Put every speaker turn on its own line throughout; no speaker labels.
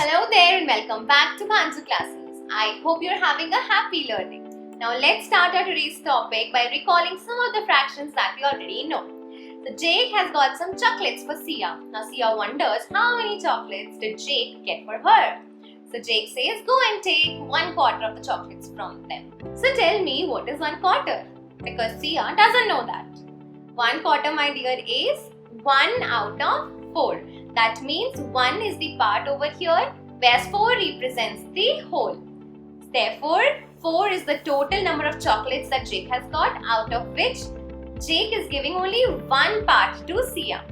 Hello there and welcome back to Bhanzu classes. I hope you're having a happy learning. Now let's start our today's topic by recalling some of the fractions that we already know. So Jake has got some chocolates for Sia. Now Sia wonders how many chocolates did Jake get for her. So Jake says go and take 1/4 of the chocolates from them. So tell me what is 1/4? Because Sia doesn't know that. 1/4 my dear is 1 out of 4. That means 1 is the part over here whereas 4 represents the whole. Therefore, 4 is the total number of chocolates that Jake has got, out of which Jake is giving only 1 part to Sia.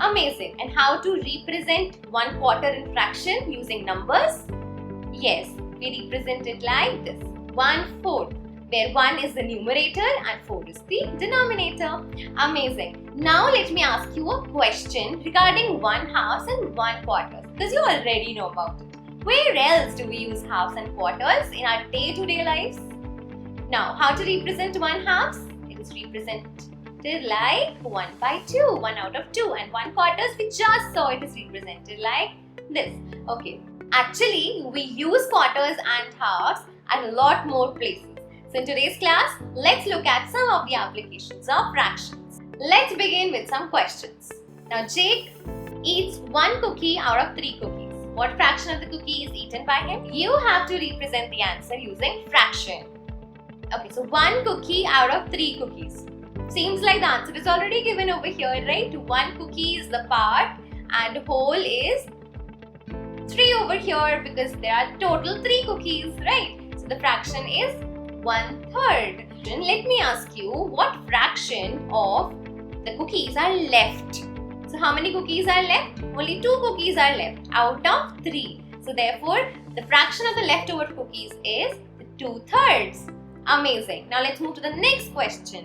Amazing. And how to represent 1/4 in fraction using numbers? Yes, we represent it like this. 1/4, where 1 is the numerator and 4 is the denominator. Amazing. Now let me ask you a question regarding 1/2 and 1/4 because you already know about it. Where else do we use halves and quarters in our day-to-day lives? Now, how to represent 1/2? It is represented like 1/2, 1 out of 2, and 1/4 we just saw it is represented like this. Okay, actually we use quarters and halves at a lot more places. So in today's class, let's look at some of the applications of fractions. Let's begin with some questions. Now Jake eats 1 cookie out of 3 cookies. What fraction of the cookie is eaten by him? You have to represent the answer using fraction. Okay, so 1 cookie out of 3 cookies. Seems like the answer is already given over here, right? 1 cookie is the part and whole is 3 over here because there are total 3 cookies, right? So the fraction is 1/3. Let me ask you, what fraction of the cookies are left? So how many cookies are left? Only 2 cookies are left out of 3. So therefore, the fraction of the leftover cookies is 2/3. Amazing. Now let's move to the next question.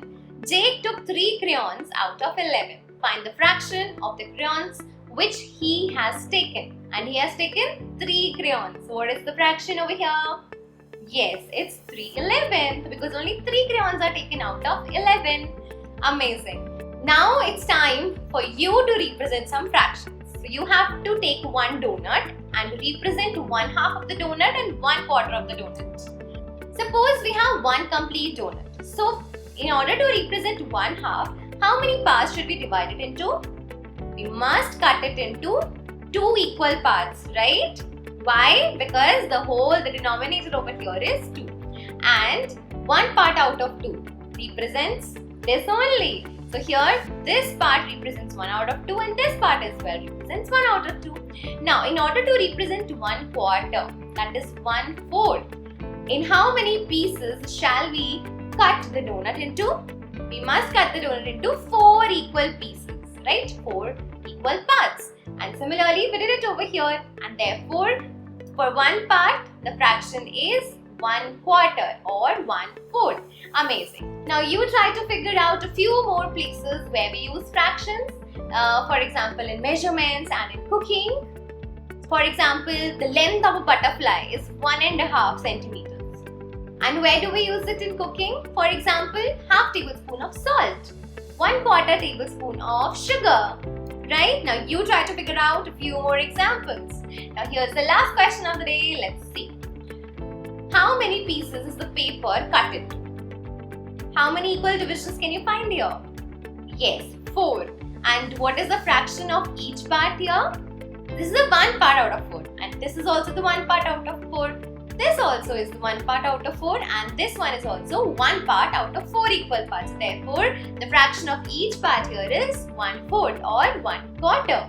Jake took 3 crayons out of 11. Find the fraction of the crayons which he has taken. And he has taken 3 crayons. So what is the fraction over here? Yes, it's 3/11 because only 3 crayons are taken out of 11. Amazing. Now it's time for you to represent some fractions. So you have to take 1 donut and represent 1/2 of the donut and 1/4 of the donut. Suppose we have 1 complete donut. So in order to represent 1/2, how many parts should we divide it into? We must cut it into 2 equal parts, right? Why? Because the denominator over here is 2. And 1 part out of 2 represents this only. So here, this part represents 1 out of 2 and this part as well represents 1 out of 2. Now, in order to represent 1/4, that is 1/4, in how many pieces shall we cut the donut into? We must cut the donut into 4 equal pieces, right? 4 equal parts. And similarly, we did it over here, and therefore, for 1 part, the fraction is 1/4 or 1/4. Amazing. Now you try to figure out a few more places where we use fractions. For example, in measurements and in cooking. For example, the length of a butterfly is 1.5 centimeters. And where do we use it in cooking? For example, 1/2 tablespoon of salt, 1/4 tablespoon of sugar. Right? Now you try to figure out a few more examples. Now here's the last question of the day. Let's see. How many pieces is the paper cut into? How many equal divisions can you find here? Yes, 4. And what is the fraction of each part here? This is the 1 part out of 4. And this is also the 1 part out of 4. This also is the 1 part out of 4 and this one is also 1 part out of 4 equal parts. Therefore, the fraction of each part here is 1/4 or 1/4.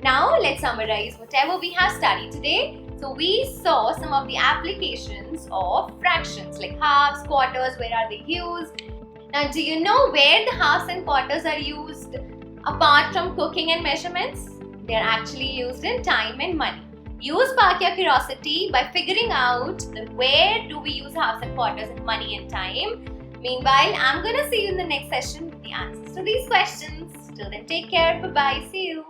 Now, let's summarize whatever we have studied today. So, we saw some of the applications of fractions like halves, quarters, where are they used? Now, do you know where the halves and quarters are used apart from cooking and measurements? They are actually used in time and money. You spark your curiosity by figuring out where do we use halves and quarters in money and time. Meanwhile, I'm going to see you in the next session with the answers to these questions. Till then, take care. Bye-bye. See you.